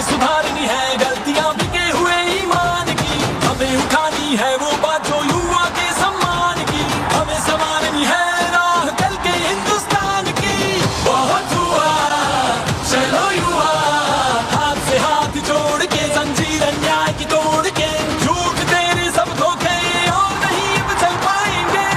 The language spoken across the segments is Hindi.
सुधारनी है गलतियां बिके हुए ईमान की, हमें उठानी है वो बात जो युवा के सम्मान की, हमें संवारनी है राह कल के हिंदुस्तान की। बहुत हुआ चलो युवा, हाथ से हाथ जोड़ के जंजीर अन्याय की तोड़ के, झूठ तेरे सब धोखे और नहीं अब चल पाएंगे।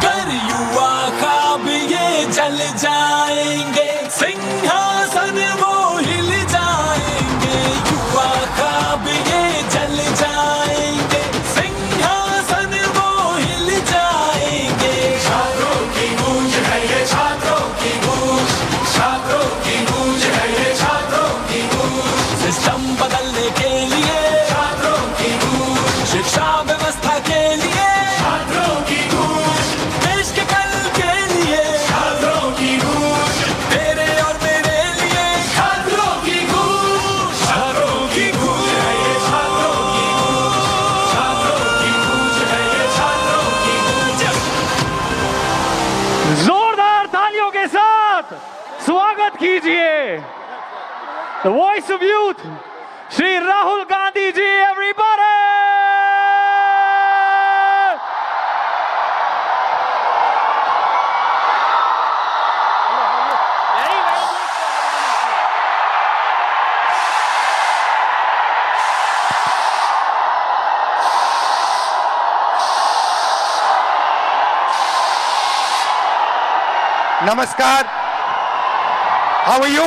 कर युवा ख्वाब ये जल जाएंगे, सिंहासन वो हिल जाएंगे। युवा ख्वाब ये जल जाएंगे, सिंहासन वो हिल जाएंगे। छात्रों की गूंज है ये, छात्रों की गूंज, छात्रों की गूंज है ये, छात्रों की गूंज। सिस्टम बदलने के लिए छात्रों की गूंज, शिक्षा व्यवस्था के लिए छात्रों की गूंज, देश के कल के लिए छात्रों की गूंज, तेरे और मेरे लिए छात्रों की गूंज। छात्रों की गूंज है ये, छात्रों की गूंज, छात्रों की गूंज है ये, छात्रों की गूंज। जोरदार तालियों के साथ स्वागत कीजिए the voice of youth Shri Rahul Gandhi ji. Everybody Namaskar. How are you?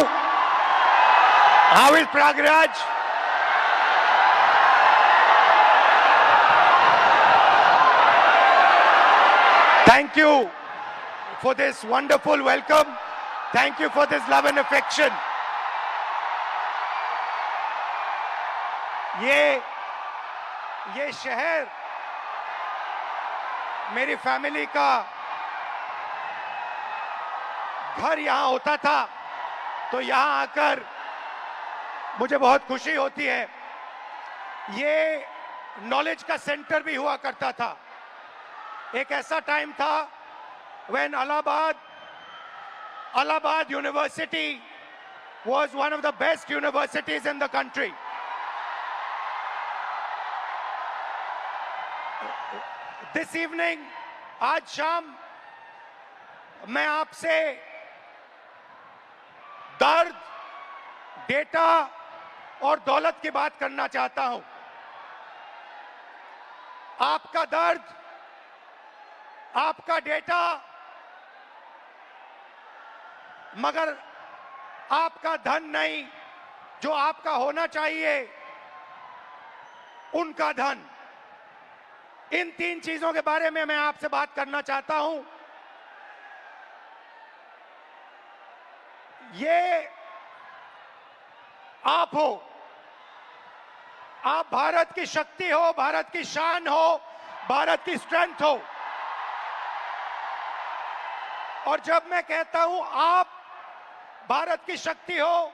How is Pragraj? Thank you for this wonderful welcome. Thank you for this love and affection. ये शहर मेरी फैमिली का घर यहां होता था, तो यहां आकर मुझे बहुत खुशी होती है। ये नॉलेज का सेंटर भी हुआ करता था। एक ऐसा टाइम था when Allahabad University was one of the best universities in the country. This evening, आज शाम मैं आपसे दर्द, डेटा और दौलत की बात करना चाहता हूं। आपका दर्द, आपका डेटा, मगर आपका धन नहीं, जो आपका होना चाहिए, उनका धन। इन तीन चीजों के बारे में मैं आपसे बात करना चाहता हूं। ये आप हो, आप भारत की शक्ति हो, भारत की शान हो, भारत की स्ट्रेंथ हो। और जब मैं कहता हूं आप भारत की शक्ति हो,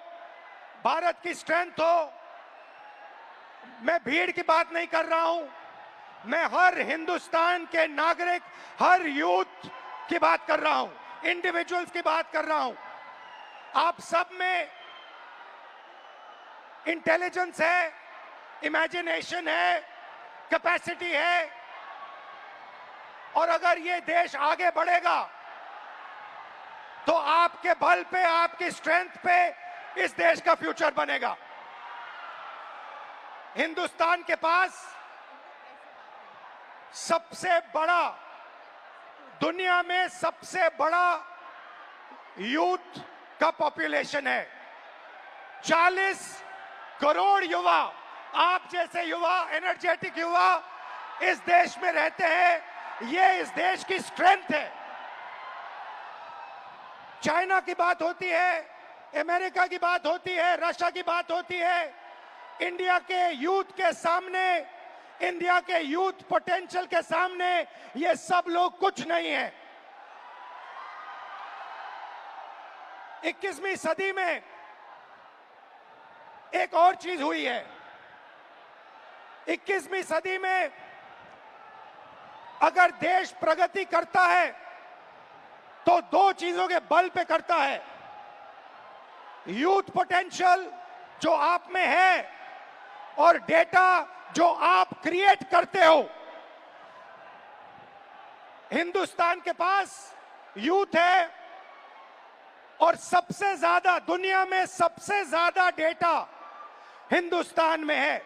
भारत की स्ट्रेंथ हो, मैं भीड़ की बात नहीं कर रहा हूं, मैं हर हिंदुस्तान के नागरिक, हर यूथ की बात कर रहा हूं, इंडिविजुअल्स की बात कर रहा हूं। आप सब में इंटेलिजेंस है, इमेजिनेशन है, कैपेसिटी है, और अगर ये देश आगे बढ़ेगा तो आपके बल पे, आपकी स्ट्रेंथ पे इस देश का फ्यूचर बनेगा। हिंदुस्तान के पास सबसे बड़ा, दुनिया में सबसे बड़ा यूथ का पॉपुलेशन है। 40 करोड़ युवा, आप जैसे युवा, एनर्जेटिक युवा इस देश में रहते हैं। ये इस देश की स्ट्रेंथ है। चाइना की बात होती है, अमेरिका की बात होती है, रशिया की बात होती है, इंडिया के यूथ के सामने, इंडिया के यूथ पोटेंशियल के सामने ये सब लोग कुछ नहीं है। 21वीं सदी में एक और चीज हुई है। 21वीं सदी में अगर देश प्रगति करता है तो दो चीजों के बल पे करता है। यूथ पोटेंशियल जो आप में है और डेटा जो आप क्रिएट करते हो, हिंदुस्तान के पास यूथ है और सबसे ज्यादा दुनिया में सबसे ज्यादा डेटा हिंदुस्तान में है।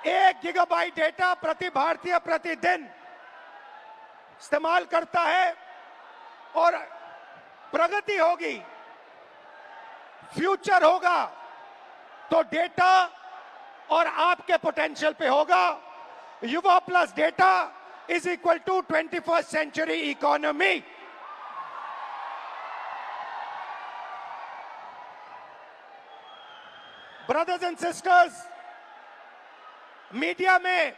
1 गीगाबाइट डेटा प्रति भारतीय प्रतिदिन इस्तेमाल करता है और प्रगति होगी, फ्यूचर होगा तो डेटा और आपके पोटेंशियल पे होगा। युवा plus data is equal to 21st century economy. Brothers and sisters, media में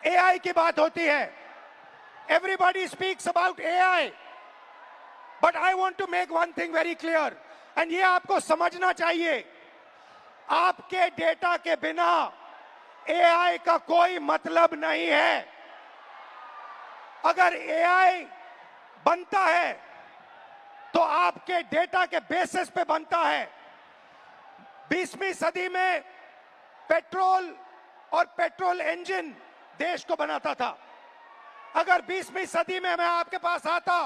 एआई की बात होती है। Everybody speaks about AI, but I want to make one thing very clear, and ये आपको समझना चाहिए। आपके डेटा के बिना एआई का कोई मतलब नहीं है। अगर एआई बनता है तो आपके डेटा के बेसिस पे बनता है। 20वीं सदी में पेट्रोल और पेट्रोल इंजन देश को बनाता था। अगर 20वीं सदी में मैं आपके पास आता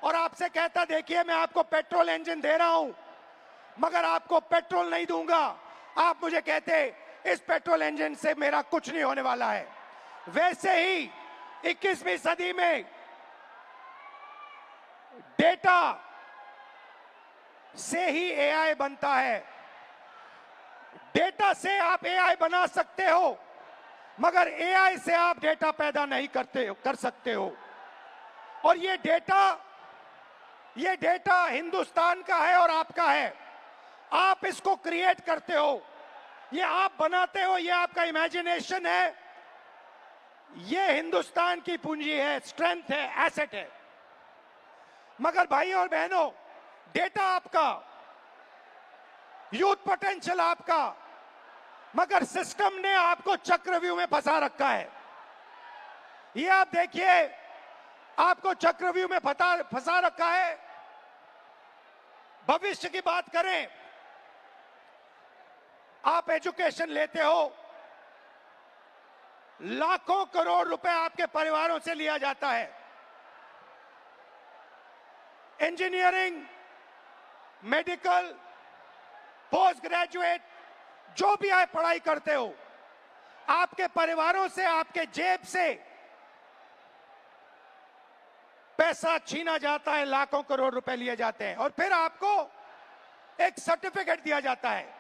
और आपसे कहता देखिए मैं आपको पेट्रोल इंजन दे रहा हूं मगर आपको पेट्रोल नहीं दूंगा, आप मुझे कहते इस पेट्रोल इंजन से मेरा कुछ नहीं होने वाला है। वैसे ही 21वीं सदी में डेटा से ही एआई बनता है। डेटा से आप एआई बना सकते हो मगर एआई से आप डेटा पैदा नहीं कर सकते हो। और ये डेटा हिंदुस्तान का है और आपका है। आप इसको क्रिएट करते हो, ये आप बनाते हो, ये आपका इमेजिनेशन है, ये हिंदुस्तान की पूंजी है, स्ट्रेंथ है, एसेट है। मगर भाई और बहनों, डेटा आपका, यूथ पोटेंशियल आपका, मगर सिस्टम ने आपको चक्रव्यूह में फंसा रखा है। ये आप देखिए, आपको चक्रव्यूह में फंसा रखा है। भविष्य की बात करें, आप एजुकेशन लेते हो, लाखों करोड़ रुपए आपके परिवारों से लिया जाता है। इंजीनियरिंग, मेडिकल, पोस्ट ग्रेजुएट, जो भी आप पढ़ाई करते हो, आपके परिवारों से, आपके जेब से पैसा छीना जाता है, लाखों करोड़ रुपए लिए जाते हैं और फिर आपको एक सर्टिफिकेट दिया जाता है।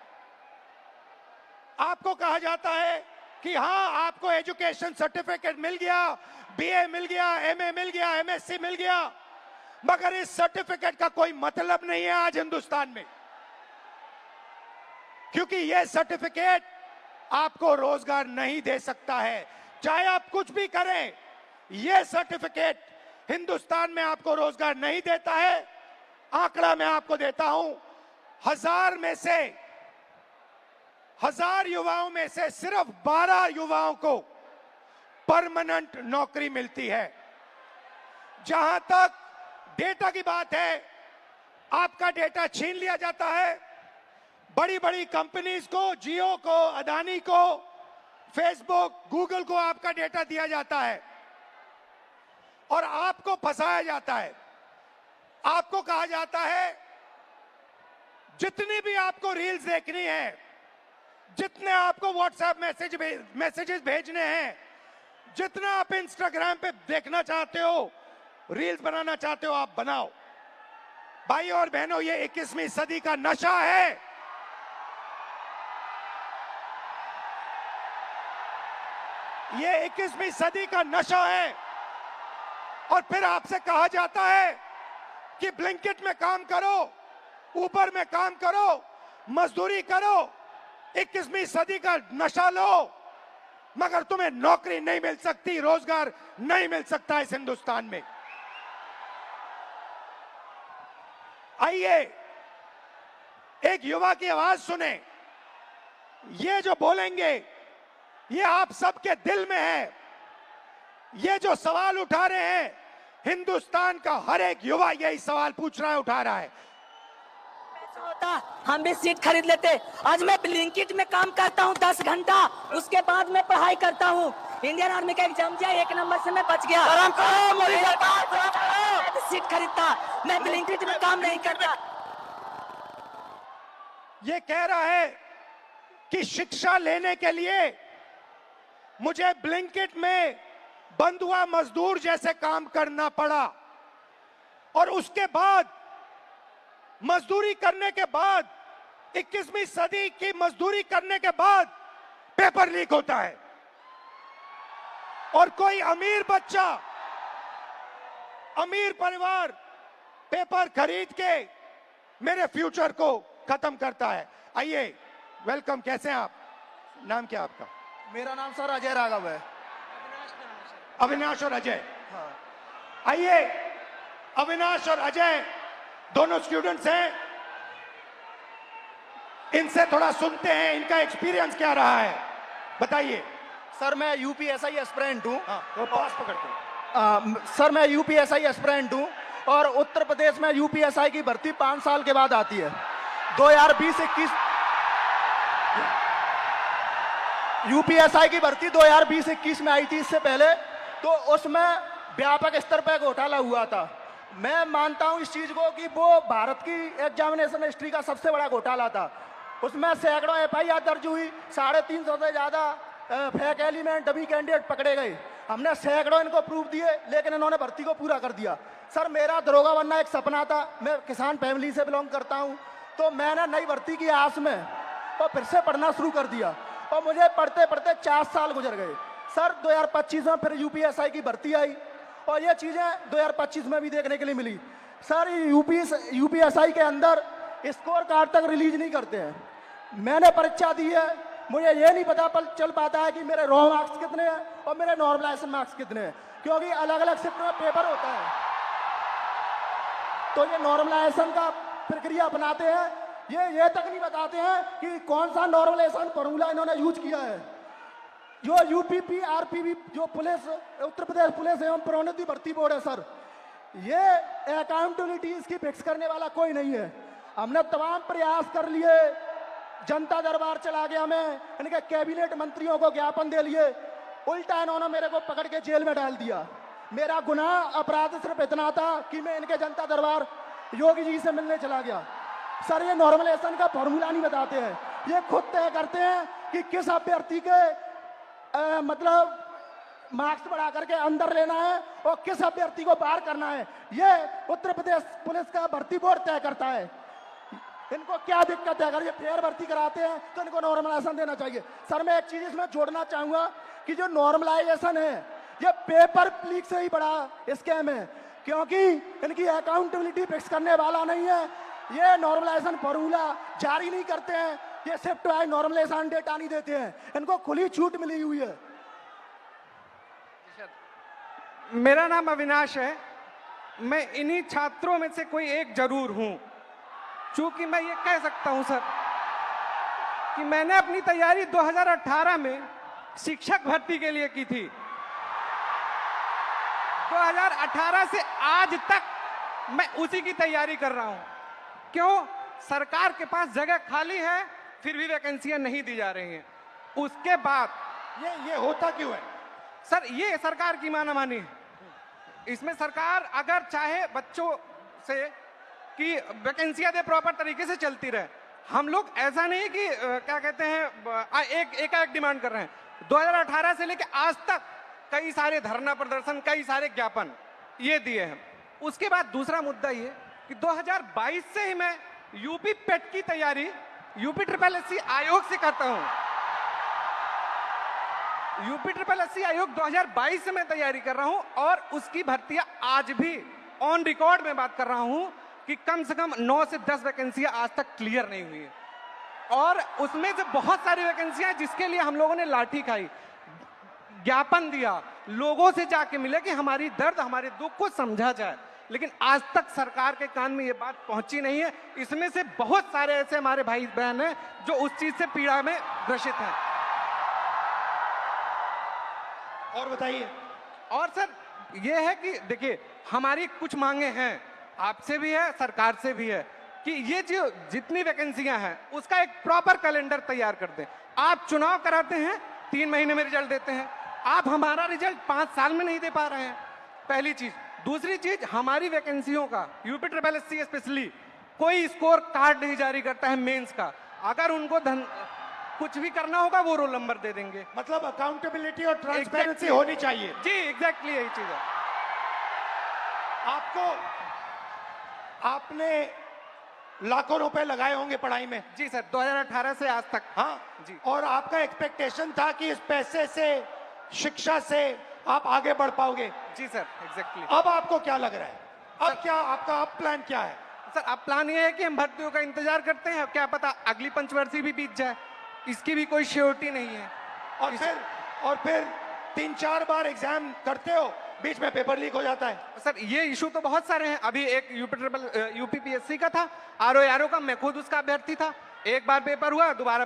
आपको कहा जाता है कि हां, आपको एजुकेशन सर्टिफिकेट मिल गया, बीए मिल गया, एमए मिल गया, एमएससी मिल गया, मगर इस सर्टिफिकेट का कोई मतलब नहीं है आज हिंदुस्तान में, क्योंकि यह सर्टिफिकेट आपको रोजगार नहीं दे सकता है। चाहे आप कुछ भी करें, यह सर्टिफिकेट हिंदुस्तान में आपको रोजगार नहीं देता है। आंकड़ा मैं आपको देता हूं, 1000 युवाओं में से सिर्फ 12 युवाओं को परमानेंट नौकरी मिलती है। जहां तक डेटा की बात है, आपका डेटा छीन लिया जाता है। बड़ी बड़ी कंपनीज को, जियो को, अदानी को, फेसबुक, गूगल को आपका डेटा दिया जाता है और आपको फंसाया जाता है। आपको कहा जाता है जितनी भी आपको रील्स देखनी है, जितने आपको व्हाट्सएप मैसेजेस भेजने हैं, जितना आप इंस्टाग्राम पे देखना चाहते हो, रील्स बनाना चाहते हो, आप बनाओ। भाई और बहनों, ये 21वीं सदी का नशा है। ये 21वीं सदी का नशा है। और फिर आपसे कहा जाता है कि ब्लिंकिट में काम करो, ऊबर में काम करो, मजदूरी करो, 21वीं सदी का नशा लो, मगर तुम्हें नौकरी नहीं मिल सकती, रोजगार नहीं मिल सकता इस हिंदुस्तान में। आइए एक युवा की आवाज सुने। ये जो बोलेंगे ये आप सबके दिल में है। ये जो सवाल उठा रहे हैं, हिंदुस्तान का हर एक युवा यही सवाल पूछ रहा है, उठा रहा है। होता हम भी सीट खरीद लेते। आज मैं ब्लिंकिट में काम करता हूँ 10 घंटा, उसके बाद मैं पढ़ाई करता हूँ। इंडियन आर्मी का एग्जाम दिया, 1 नंबर से मैं बच गया। सीट खरीदता, मैं ब्लिंकिट में काम नहीं करता। ये कह रहा है कि शिक्षा लेने के लिए मुझे ब्लिंकिट में बंधुआ मजदूर जैसे काम करना पड़ा, और उसके बाद मजदूरी करने के बाद 21वीं सदी की मजदूरी करने के बाद पेपर लीक होता है, और कोई अमीर बच्चा, अमीर परिवार पेपर खरीद के मेरे फ्यूचर को खत्म करता है। आइए, वेलकम। कैसे हैं आप? नाम क्या आपका? मेरा नाम सर अजय राघव है। अविनाश और अजय। आइए, अविनाश और अजय दोनों स्टूडेंट्स हैं, इनसे थोड़ा सुनते हैं, इनका एक्सपीरियंस क्या रहा है, बताइए। सर मैं यूपीएसआई एस्पिरेंट हूँ। वो पास पकड़ते हैं। सर मैं यूपीएसआई एस्पिरेंट हूँ, और उत्तर प्रदेश में यूपीएसआई की भर्ती 5 साल के बाद आती है। 2020-21 यूपीएसआई की भर्ती 2020-21 में आई थी। इससे पहले तो उसमें व्यापक स्तर पर घोटाला हुआ था। मैं मानता हूं इस चीज को कि वो भारत की एग्जामिनेशन हिस्ट्री का सबसे बड़ा घोटाला था। उसमें सैकड़ों एफआईआर दर्ज हुई, 350 से ज्यादा फेक एलिमेंट, डमी कैंडिडेट पकड़े गए। हमने सैकड़ों इनको प्रूफ दिए, लेकिन इन्होंने भर्ती को पूरा कर दिया। सर मेरा दरोगा बनना एक सपना था। मैं किसान फैमिली से बिलोंग करता हूं, तो मैंने नई भर्ती की आस में तो फिर से पढ़ना शुरू कर दिया, और मुझे पढ़ते पढ़ते 4 साल गुजर गए। सर 2025 में फिर यूपीएसआई की भर्ती आई, और ये चीजें 2025 में भी देखने के लिए मिली। सर यूपीएसआई के अंदर स्कोर कार्ड तक रिलीज नहीं करते हैं। मैंने परीक्षा दी है, मुझे ये नहीं पता चल पाता है कि मेरे रॉ मार्क्स कितने हैं और मेरे नॉर्मलाइजेशन मार्क्स कितने हैं, क्योंकि अलग अलग शिफ्ट में पेपर होता है। तो ये नॉर्मलाइजेशन का प्रक्रिया अपनाते हैं, ये तक नहीं बताते हैं कि कौन सा नॉर्मलाइजेशन फॉर्मूला इन्होंने यूज किया है। जो यूपीपी आरपीबी जो पुलिस, उत्तर प्रदेश पुलिस एवं प्रोन्नति भर्ती बोर्ड है सर, ये अकाउंटेबिलिटी इसकी फिक्स करने वाला कोई नहीं है। हमने तमाम प्रयास कर लिए, जनता दरबार चला गया, मैं इनके कैबिनेट मंत्रियों को ज्ञापन दे लिए, उल्टा इन्होंने मेरे को पकड़ के जेल में डाल दिया। मेरा गुनाह अपराध सिर्फ इतना था कि मैं इनके जनता दरबार योगी जी से मिलने चला गया। सर ये नॉर्मलाइजेशन का फॉर्मूला नहीं बताते हैं, ये खुद तय करते हैं कि किस अभ्यर्थी के मतलब मार्क्स बढ़ा करके अंदर लेना है और किस अभ्यर्थी को बाहर करना है। ये उत्तर प्रदेश पुलिस का भर्ती बोर्ड तय करता है। इनको क्या दिक्कत है? अगर ये फेयर भर्ती कराते हैं तो इनको नॉर्मलाइजेशन देना चाहिए। सर मैं एक चीज इसमें जोड़ना चाहूंगा कि जो नॉर्मलाइजेशन है ये पेपर लीक से ही बड़ा स्कैम है, क्योंकि इनकी अकाउंटेबिलिटी फिक्स करने वाला नहीं है। ये नॉर्मलाइजेशन फॉर्मूला जारी नहीं करते हैं, ये शिफ्ट वाइज नॉर्मलाइजेशन डेटा नहीं देते हैं, इनको खुली छूट मिली हुई है। मेरा नाम अविनाश है, मैं इन्हीं छात्रों में से कोई एक जरूर हूं। चूंकि मैं ये कह सकता हूं सर कि मैंने अपनी तैयारी 2018 में शिक्षक भर्ती के लिए की थी। 2018 से आज तक मैं उसी की तैयारी कर रहा हूं। क्यों? सरकार के पास जगह खाली है, फिर भी वैकेंसियां नहीं दी जा रही हैं। उसके बाद ये होता क्यों है सर? ये सरकार की मानामानी है। इसमें सरकार अगर चाहे बच्चों से कि वैकेंसियां दे, प्रॉपर तरीके से चलती रहे। हम लोग ऐसा नहीं कि क्या कहते हैं एक डिमांड कर रहे हैं। 2018 से लेकर आज तक कई सारे धरना प्रदर्शन, कई सारे ज्ञापन ये दिए हैं। उसके बाद दूसरा मुद्दा ये कि 2022 से ही मैं यूपी पेट की तैयारी यूपी SSS आयोग से करता हूं। यूपी SSS आयोग 2022 से मैं तैयारी कर रहा हूं, और उसकी भर्तियां आज भी ऑन रिकॉर्ड में बात कर रहा हूं कि कम से कम 9 से 10 वैकेंसियां आज तक क्लियर नहीं हुई है, और उसमें से बहुत सारी वैकेंसियां जिसके लिए हम लोगों ने लाठी खाई, ज्ञापन दिया, लोगों से जाके मिले कि हमारी दर्द, हमारे दुख को समझा जाए, लेकिन आज तक सरकार के कान में ये बात पहुंची नहीं है। इसमें से बहुत सारे ऐसे हमारे भाई बहन हैं जो उस चीज से पीड़ा में ग्रसित हैं। और बताइए। और सर ये है कि देखिए, हमारी कुछ मांगे हैं, आपसे भी है, सरकार से भी है, कि ये जो जितनी वैकेंसियां हैं उसका एक प्रॉपर कैलेंडर तैयार कर दें। आप चुनाव कराते हैं, 3 महीने में रिजल्ट देते हैं, आप हमारा रिजल्ट 5 साल में नहीं दे पा रहे हैं, पहली चीज। दूसरी चीज, हमारी वैकेंसियों का यूपी ट्रिपल एससी स्पेशली कोई स्कोर कार्ड नहीं जारी करता है मेंस का। अगर उनको कुछ भी करना होगा वो रोल नंबर दे देंगे। मतलब अकाउंटेबिलिटी और ट्रांसपेरेंसी Exactly. होनी चाहिए। जी एग्जैक्टली यही चीज है। आपने लाखों रुपए लगाए होंगे पढ़ाई में। जी सर, 2018 से आज तक। हाँ जी। और आपका एक्सपेक्टेशन था कि इस पैसे से, शिक्षा से आप आगे बढ़ पाओगे। जी सर एग्जैक्टली। अब आपको क्या लग रहा है? अब क्या आपका प्लान क्या है? सर अब प्लान ये है कि हम भर्तियों का इंतजार करते हैं, अब क्या पता अगली पंचवर्षीय भी बीत जाए, इसकी भी कोई श्योरिटी नहीं है। और फिर 3-4 बार एग्जाम करते हो, बीच में पेपर लीक हो जाता है। सर ये इशू तो बहुत सारे हैं। अभी एक यूपीपीएससी का था, आरओ का, मैं खुद उसका अभ्यर्थी था। एक बार पेपर हुआ, दोबारा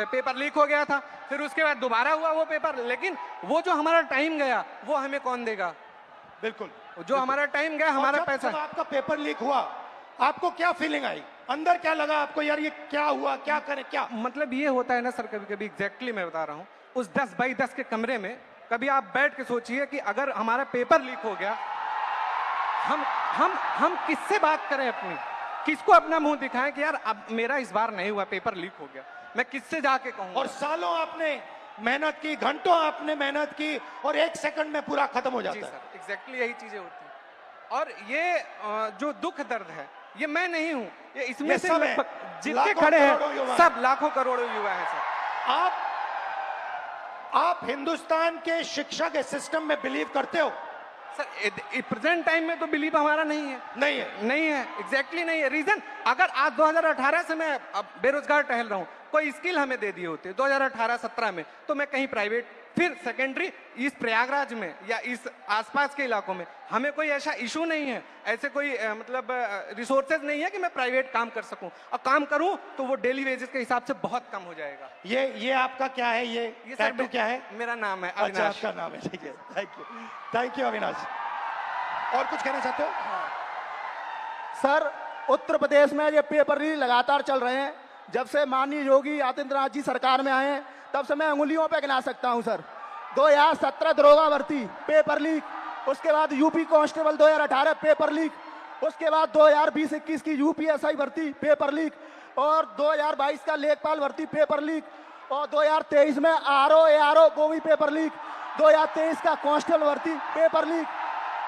पेपर लीक हो गया था, फिर उसके बाद दोबारा हुआ वो पेपर। लेकिन वो जो हमारा टाइम गया वो हमें कौन देगा? बिल्कुल, जो हमारा टाइम गया, हमारा पैसा। जब आपका पेपर लीक हुआ, आपको क्या फीलिंग आई? अंदर क्या लगा आपको, यार ये क्या हुआ, क्या करें क्या? मतलब ये होता है ना सर, कभी कभी एग्जैक्टली मैं बता रहा हूँ, उस 10 बाई 10 के कमरे में कभी आप बैठ के सोचिए कि अगर हमारा पेपर लीक हो गया, हम किससे बात करें अपनी, किसको अपना मुंह दिखाएं कि यार अब मेरा इस बार नहीं हुआ, पेपर लीक हो गया, मैं किससे जाके कहूँ? और सालों आपने मेहनत की, घंटों आपने मेहनत की, और 1 सेकंड में पूरा खत्म हो जाता है। सर एग्जैक्टली यही चीजें होती हैं। और ये जो दुख दर्द है, ये मैं नहीं हूं, ये इसमें से जितने खड़े हैं सब लाखों करोड़ों युवा हैं सर। आप हिंदुस्तान के शिक्षा के सिस्टम में बिलीव करते हो? सर प्रेजेंट टाइम में तो बिलीव हमारा नहीं है। नहीं है एग्जैक्टली नहीं है। रीजन, अगर आज 2018 से मैं अब बेरोजगार टहल रहा हूं, कोई स्किल हमें दे दिए होते 2018-17 में, तो मैं कहीं प्राइवेट, फिर सेकेंडरी, इस प्रयागराज में या इस आसपास के इलाकों में हमें कोई ऐसा इशू नहीं है, ऐसे कोई मतलब रिसोर्सेज नहीं है कि मैं प्राइवेट काम कर सकूं, और काम करूं तो वो डेली वेजेस के हिसाब से बहुत कम हो जाएगा। ये आपका क्या है? ये टैटू क्या है? मेरा नाम है अच्छा, अविनाश। आपका नाम है, ठीक है। Thank you Avinash. और कुछ कहना चाहते हो? सर, उत्तर प्रदेश में ये पेपर लीक लगातार चल रहे हैं। जब से माननीय योगी आदित्यनाथ जी सरकार में आए हैं, तब से मैं उंगलियों पे गिना सकता हूं सर। 2017 दरोगा भर्ती पेपर लीक, उसके बाद यूपी कांस्टेबल 2018 पेपर लीक, उसके बाद 2020-21 की यूपीएसआई भर्ती पेपर लीक, और 2022 का लेखपाल भर्ती पेपर लीक, और 2023 में आरओ को भी पेपर लीक, 2023 का कांस्टेबल भर्ती पेपर लीक,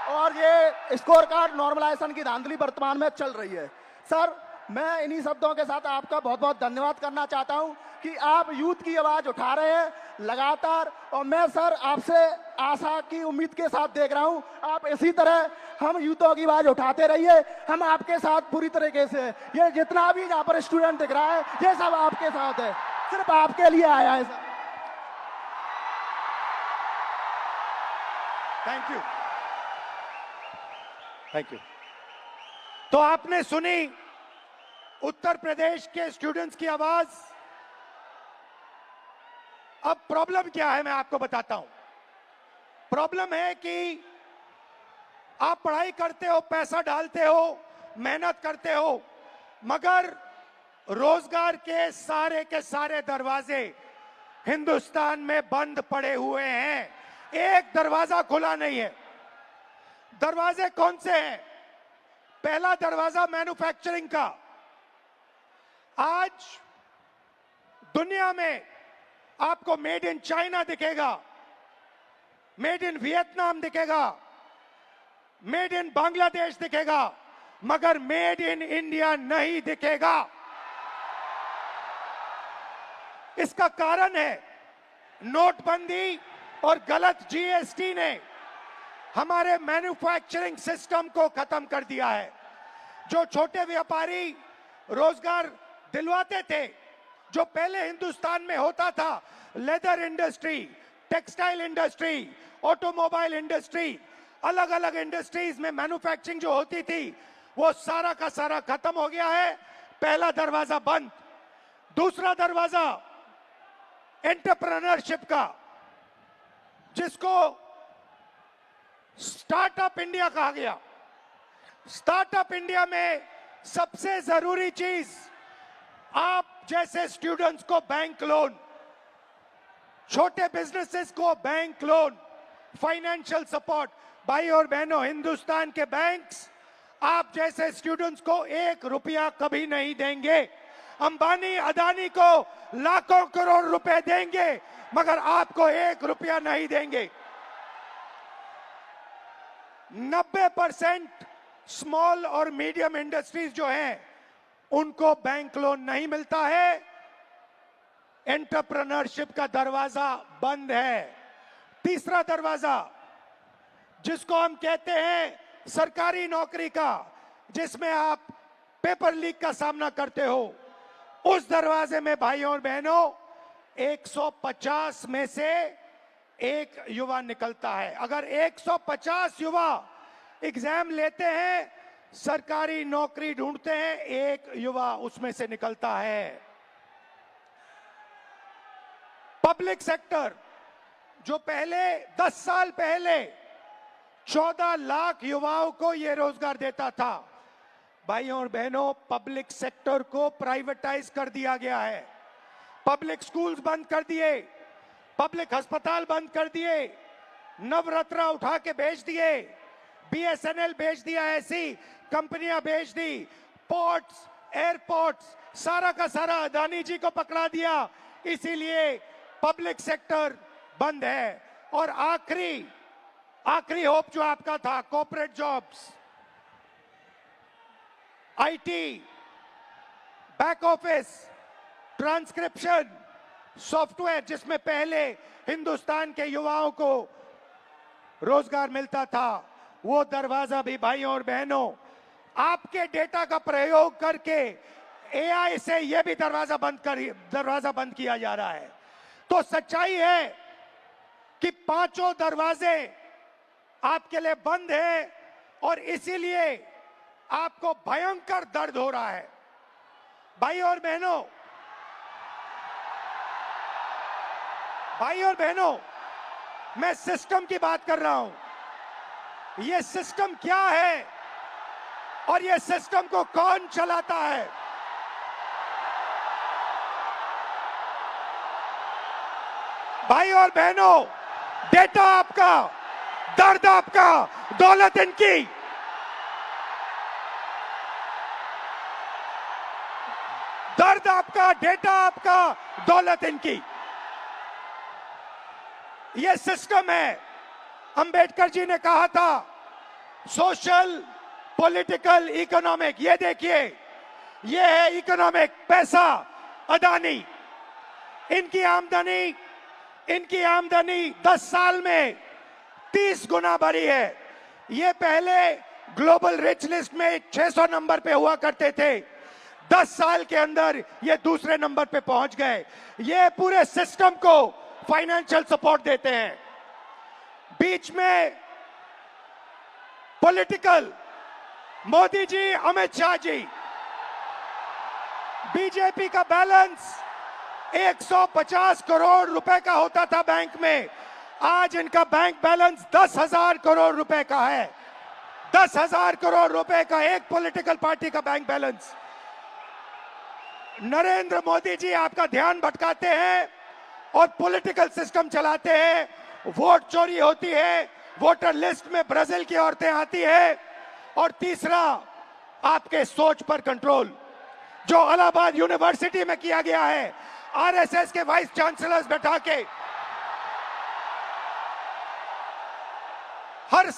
और ये स्कोर कार्ड नॉर्मलाइजेशन की धांधली वर्तमान में चल रही है। सर, मैं इन्हीं शब्दों के साथ आपका बहुत बहुत धन्यवाद करना चाहता हूं कि आप यूथ की आवाज उठा रहे हैं लगातार, और मैं सर आपसे आशा की उम्मीद के साथ देख रहा हूं, आप इसी तरह हम यूथों की आवाज उठाते रहिए। हम आपके साथ पूरी तरीके से, ये जितना भी यहाँ पर स्टूडेंट दिख रहा है, ये सब आपके साथ है, सिर्फ आपके लिए आया है सर। Thank you. तो आपने सुनी उत्तर प्रदेश के स्टूडेंट्स की आवाज। अब प्रॉब्लम क्या है मैं आपको बताता हूं। प्रॉब्लम है कि आप पढ़ाई करते हो, पैसा डालते हो, मेहनत करते हो, मगर रोजगार के सारे दरवाजे हिंदुस्तान में बंद पड़े हुए हैं, एक दरवाजा खुला नहीं है। दरवाजे कौन से हैं? पहला दरवाजा मैन्युफैक्चरिंग का। आज दुनिया में आपको मेड इन चाइना दिखेगा, मेड इन वियतनाम दिखेगा, मेड इन बांग्लादेश दिखेगा, मगर मेड इन इंडिया नहीं दिखेगा। इसका कारण है नोटबंदी और गलत जीएसटी ने हमारे मैन्युफैक्चरिंग सिस्टम को खत्म कर दिया है। जो छोटे व्यापारी रोजगार दिलवाते थे, जो पहले हिंदुस्तान में होता था, leather industry, textile industry, automobile industry, अलग अलग इंडस्ट्रीज में मैन्युफैक्चरिंग जो होती थी, वो सारा का सारा खत्म हो गया है। पहला दरवाजा बंद। दूसरा दरवाजा एंटरप्रेन्योरशिप का, जिसको स्टार्टअप इंडिया कहा गया। स्टार्टअप इंडिया में सबसे जरूरी चीज, आप जैसे स्टूडेंट्स को बैंक लोन, छोटे बिजनेसेस को बैंक लोन, फाइनेंशियल सपोर्ट। भाई और बहनों, हिंदुस्तान के बैंक्स आप जैसे स्टूडेंट्स को 1 रुपया कभी नहीं देंगे। अंबानी अदानी को लाखों करोड़ रुपए देंगे, मगर आपको 1 रुपया नहीं देंगे। 90% स्मॉल और मीडियम इंडस्ट्रीज जो हैं, उनको बैंक लोन नहीं मिलता है। एंटरप्रेन्योरशिप का दरवाजा बंद है। तीसरा दरवाजा, जिसको हम कहते हैं सरकारी नौकरी का, जिसमें आप पेपर लीक का सामना करते हो, उस दरवाजे में भाइयों और बहनों 150 में से एक युवा निकलता है। अगर 150 युवा एग्जाम लेते हैं, सरकारी नौकरी ढूंढते हैं, एक युवा उसमें से निकलता है। पब्लिक सेक्टर जो पहले 10 साल पहले 14 लाख युवाओं को यह रोजगार देता था, भाइयों और बहनों, पब्लिक सेक्टर को प्राइवेटाइज कर दिया गया है। पब्लिक स्कूल्स बंद कर दिए, पब्लिक अस्पताल बंद कर दिए, नवरत्ना उठा के बेच दिए, बीएसएनएल बेच दिया, ऐसी कंपनियां बेच दी, पोर्ट्स, एयरपोर्ट्स, सारा का सारा अदानी जी को पकड़ा दिया। इसीलिए पब्लिक सेक्टर बंद है। और आखिरी होप जो आपका था, corporate jobs, IT, back office, transcription, software, जिसमें पहले हिंदुस्तान के युवाओं को रोजगार मिलता था, वो दरवाजा भी भाइयों और बहनों आपके डेटा का प्रयोग करके एआई से यह भी दरवाजा बंद किया जा रहा है। तो सच्चाई है कि पांचों दरवाजे आपके लिए बंद हैं और इसीलिए आपको भयंकर दर्द हो रहा है। भाई और बहनों, मैं सिस्टम की बात कर रहा हूं। ये सिस्टम क्या है और ये सिस्टम को कौन चलाता है? भाई और बहनों, डेटा आपका, दर्द आपका, दौलत इनकी। दर्द आपका, डेटा आपका, दौलत इनकी। ये सिस्टम है। अंबेडकर जी ने कहा था सोशल, पॉलिटिकल, इकोनॉमिक। ये देखिए, ये है इकोनॉमिक, पैसा, अदानी। इनकी आमदनी 10 साल में 30 गुना बढ़ी है। ये पहले ग्लोबल रिच लिस्ट में 600 नंबर पे हुआ करते थे, 10 साल के अंदर ये दूसरे नंबर पे पहुंच गए। ये पूरे सिस्टम को फाइनेंशियल सपोर्ट देते हैं। बीच में पॉलिटिकल, मोदी जी, अमित शाह जी। बीजेपी का बैलेंस 150 करोड़ रुपए का होता था बैंक में, आज इनका बैंक बैलेंस 10,000 करोड़ रुपए का है। 10,000 करोड़ रुपए का एक पॉलिटिकल पार्टी का बैंक बैलेंस। नरेंद्र मोदी जी आपका ध्यान भटकाते हैं और पॉलिटिकल सिस्टम चलाते हैं। वोट चोरी होती है, वोटर लिस्ट में ब्राजील की औरतें आती है। और तीसरा, आपके सोच पर कंट्रोल, जो इलाहाबाद यूनिवर्सिटी में किया गया है, आरएसएस के वाइस चांसलर्स बैठा के हर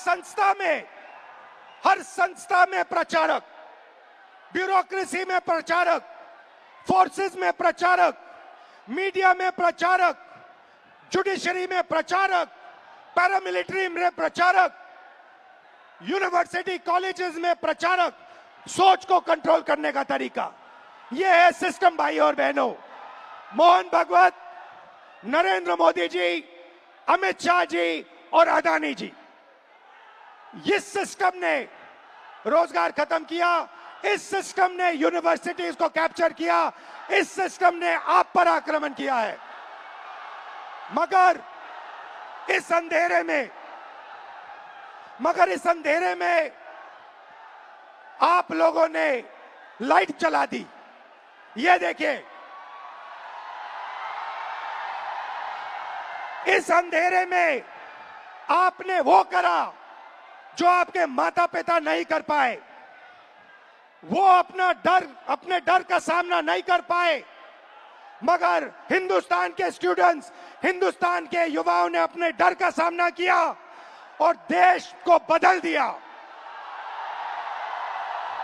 संस्था में प्रचारक, ब्यूरोक्रेसी में प्रचारक, फोर्सेस में प्रचारक, मीडिया में प्रचारक, जुडिशरी में प्रचारक, पैरामिलिट्री में प्रचारक, यूनिवर्सिटी कॉलेजेस में प्रचारक। सोच को कंट्रोल करने का तरीका यह है सिस्टम। भाई और बहनों, मोहन भागवत, नरेंद्र मोदी जी, अमित शाह जी और अदानी जी, इस सिस्टम ने रोजगार खत्म किया। इस सिस्टम ने यूनिवर्सिटीज को कैप्चर किया। इस सिस्टम ने आप पर आक्रमण किया है। मगर इस अंधेरे में आप लोगों ने लाइट जला दी। ये देखिए, इस अंधेरे में आपने वो करा जो आपके माता पिता नहीं कर पाए। वो अपने डर का सामना नहीं कर पाए, मगर हिंदुस्तान के स्टूडेंट्स, हिंदुस्तान के युवाओं ने अपने डर का सामना किया और देश को बदल दिया।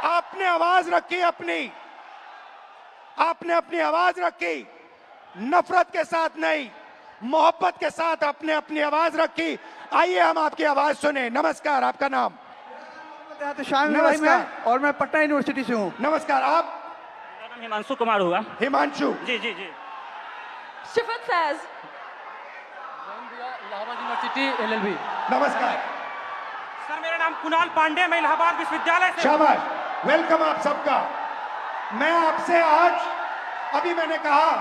आपने आवाज रखी आपने अपनी आवाज रखी, नफरत के साथ नहीं, मोहब्बत के साथ आपने अपनी आवाज रखी। आइए हम आपकी आवाज सुने। नमस्कार, आपका नाम? नमस्कार। और मैं पटना यूनिवर्सिटी से हूँ। नमस्कार, आप? मेरा नाम हिमांशु कुमार हुआ। हिमांशु जी जी जी। शिफत फैज, इलाहाबाद यूनिवर्सिटी LLB। नमस्कार सर, मेरा नाम कुणाल पांडे, मैं इलाहाबाद विश्वविद्यालय से। शाबाश, वेलकम आप सबका। मैं आपसे आज, अभी मैंने कहा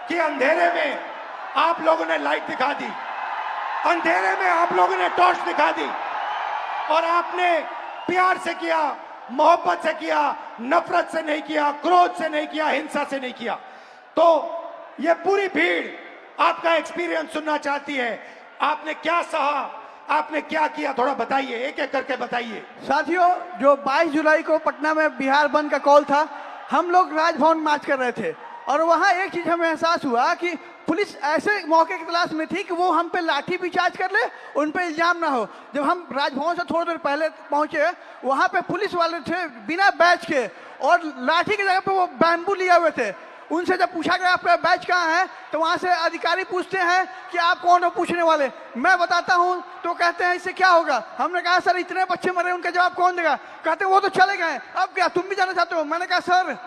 कि अंधेरे में आप लोगों ने लाइट दिखा दी, अंधेरे में आप लोगों ने टॉर्च दिखा दी, और आपने प्यार से किया, मोहब्बत से किया, नफरत से नहीं किया, क्रोध से नहीं किया, हिंसा से नहीं किया। तो ये पूरी भीड़ आपका एक्सपीरियंस सुनना चाहती है। आपने क्या सहा, आपने क्या किया, थोड़ा बताइए, एक एक करके बताइए। साथियों, जो 22 जुलाई को पटना में बिहार बंद का कॉल था, हम लोग राजभवन मार्च कर रहे थे और वहाँ एक चीज हमें एहसास हुआ कि पुलिस ऐसे मौके की तलाश में थी कि वो हम पे लाठी भी चार्ज कर ले, उन पे इल्जाम ना हो। जब हम राजभवन से थोड़ी देर पहले पहुंचे, वहाँ पे पुलिस वाले थे बिना बैच के, और लाठी की जगह पे वो बैम्बू लिए हुए थे। उनसे जब पूछा गया आपका बैच कहाँ है, तो वहाँ से अधिकारी पूछते हैं कि आप कौन हो पूछने वाले। मैं बताता हूँ तो कहते हैं इससे क्या होगा। हमने कहा सर इतने बच्चे मरे, उनका जवाब कौन देगा। कहते वो तो चले गए, अब क्या तुम भी जाना चाहते हो। मैंने कहा सर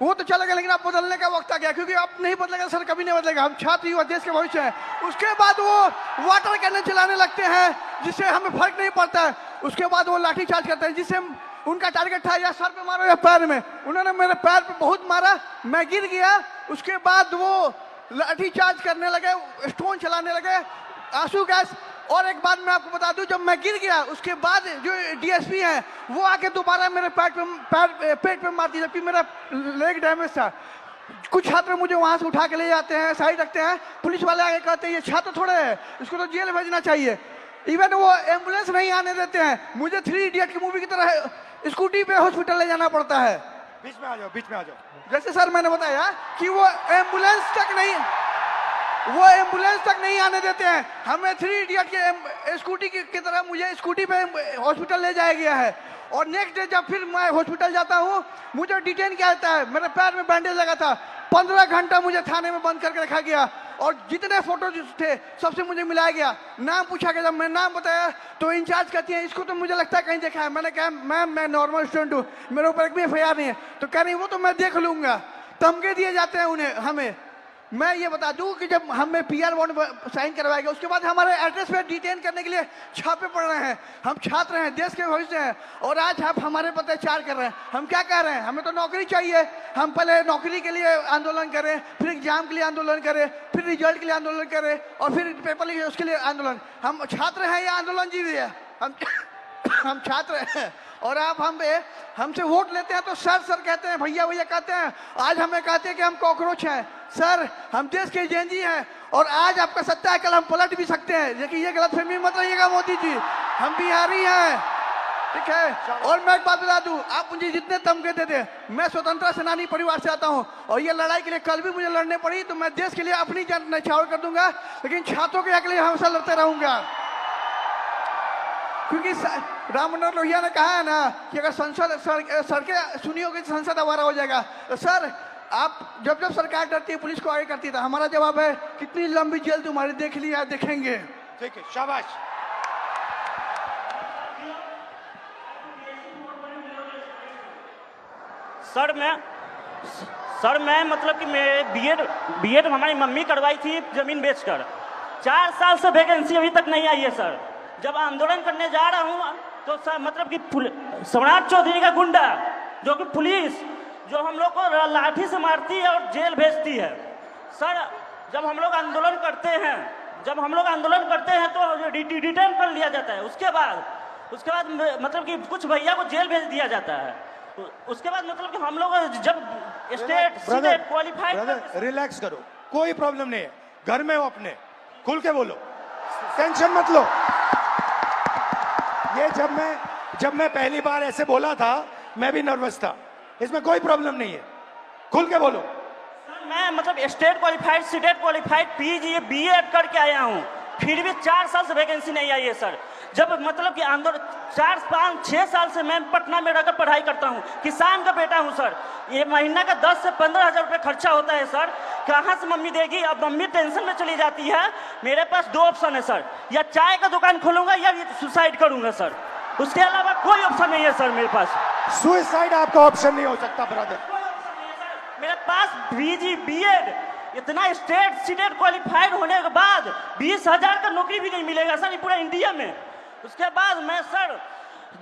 वो तो चले गए, लेकिन अब बदलने का वक्त आ गया, क्योंकि अब नहीं बदलेगा सर, कभी नहीं बदलेगा। हम छात्र युवा देश के भविष्य हैं। उसके बाद वो वाटर कैनन चलाने लगते हैं, जिससे हमें फर्क नहीं पड़ता है। उसके बाद वो लाठी चार्ज करते हैं, जिससे उनका टारगेट था या सर पे मारो या पैर में। उन्होंने मेरे पैर पे बहुत मारा, मैं गिर गया। उसके बाद वो लाठी चार्ज करने लगे, स्टोन चलाने लगे, आंसू गैस। और एक बात मैं आपको बता दूं, जब मैं गिर गया उसके बाद जो DSP हैं वो आके दोबारा मेरे पेट पे मारती, जबकि मेरा लेग डैमेज था। कुछ छात्र मुझे वहां से उठा के ले जाते हैं, साइड रखते हैं। पुलिस वाले आके कहते हैं ये छात्र थोड़े हैं, इसको तो जेल भेजना चाहिए। इवन वो एम्बुलेंस नहीं आने देते हैं। मुझे 3 इडियट की मूवी की तरह स्कूटी पे हॉस्पिटल ले जाना पड़ता है। बीच में आ जाओ, बीच में आ जाओ। जैसे सर मैंने बताया कि वो एम्बुलेंस तक नहीं आने देते हैं। हमें 3 इडियट के स्कूटी की तरह मुझे स्कूटी पे हॉस्पिटल ले जाया गया है। और नेक्स्ट डे जब फिर मैं हॉस्पिटल जाता हूँ, मुझे डिटेन किया जाता है। मेरे पैर में बैंडेज लगा था, 15 घंटा मुझे थाने में बंद करके रखा गया। और जितने फोटो थे सबसे मुझे मिलाया गया, नाम पूछा गया। जब मैं नाम बताया तो इंचार्ज कहती है इसको तो मुझे लगता है कहीं देखा है। मैंने कहा मैम मैं नॉर्मल स्टूडेंट हूँ, मेरे ऊपर एक भी FIR नहीं है। तो कह रही वो तो मैं देख लूंगा। धमके दिए जाते हैं उन्हें हमें। मैं ये बता दूं कि जब हमें PR बॉन्ड साइन करवाया गया, उसके बाद हमारे एड्रेस पे डिटेन करने के लिए छापे पड़ रहे हैं। हम छात्र हैं, देश के भविष्य हैं, और आज आप हमारे पर अत्याचार कर रहे हैं। हम क्या कह रहे हैं, हमें तो नौकरी चाहिए। हम पहले नौकरी के लिए आंदोलन करें, फिर एग्जाम के लिए आंदोलन करें, फिर रिजल्ट के लिए आंदोलन करें, और फिर पेपर लिखे उसके लिए आंदोलन। हम छात्र हैं या आंदोलन जीवी है? हम छात्र हैं। और आप हमसे वोट लेते हैं तो सर सर कहते हैं, भैया भैया कहते हैं। आज हमें कहते हैं कि हम कॉकरोच हैं। सर हम देश के जेनजी हैं, और आज आपका सत्ता है, कल हम पलट भी सकते हैं। लेकिन ये गलतफहमी मत रहिएगा मोदी जी, हम बिहारी हैं, ठीक है। और मैं एक बात बता दूं, आप मुझे जितने धमके देते, मैं स्वतंत्रता सेनानी परिवार से आता हूं, और ये लड़ाई के लिए कल भी मुझे लड़ने पड़ी तो मैं देश के लिए अपनी जान न्यौछावर कर दूंगा, लेकिन छात्रों के हक के लिए हमेशा लड़ते रहूंगा। क्योंकि राम मनोहर लोहिया ने कहा है ना कि अगर सड़कें सुनी होगी तो संसद आवारा हो जाएगा। तो सर आप जब सरकार डरती है पुलिस को आगे करती है, हमारा जवाब है कितनी लंबी जेल तुम्हारी देख लिया देखेंगे। ठीक है, शाबाश। सर मैं मतलब कि मैं बीएड हमारी मम्मी करवाई थी जमीन बेचकर। 4 साल से वैकेंसी अभी तक नहीं आई है सर। जब आंदोलन करने जा रहा हूँ तो सर मतलब कि सम्राट चौधरी का गुंडा जो कि पुलिस जो हम लोग को लाठी से मारती है और जेल भेजती है। सर जब हम लोग आंदोलन करते हैं तो डिटेन कर लिया जाता है। उसके बाद मतलब कि कुछ भैया को जेल भेज दिया जाता है। उसके बाद मतलब कि हम लोग जब स्टेट सीधे क्वालिफाइड। रिलैक्स करो, कोई प्रॉब्लम नहीं है, घर में हो अपने, खुल के बोलो, टेंशन मत लो। ये जब मैं पहली बार ऐसे बोला था, मैं भी नर्वस था, इसमें कोई प्रॉब्लम नहीं है, खुल के बोलो। मैं मतलब state qualified, CTET qualified, PG BEd करके आया हूँ, फिर भी 4 साल से वैकेंसी नहीं आई है सर। जब मतलब कि आंदोलन 4, 5, 6 साल से मैं पटना में रहकर पढ़ाई करता हूँ, किसान का बेटा हूँ सर। ये महीना का 10 से 15 हज़ार रुपये खर्चा होता है सर, कहाँ से मम्मी देगी? अब मम्मी टेंशन में चली जाती है। मेरे पास 2 ऑप्शन है सर, या चाय का दुकान खोलूंगा या सुसाइड करूंगा सर, उसके अलावा कोई ऑप्शन नहीं है सर मेरे पास। सुसाइड आपका ऑप्शन नहीं हो सकता ब्रदर। मेरे पास पीजी बीएड, इतना स्टेट सीटेट क्वालिफाइड होने के बाद 20,000 का नौकरी भी नहीं मिलेगा सर पूरा इंडिया में। उसके बाद मैं सर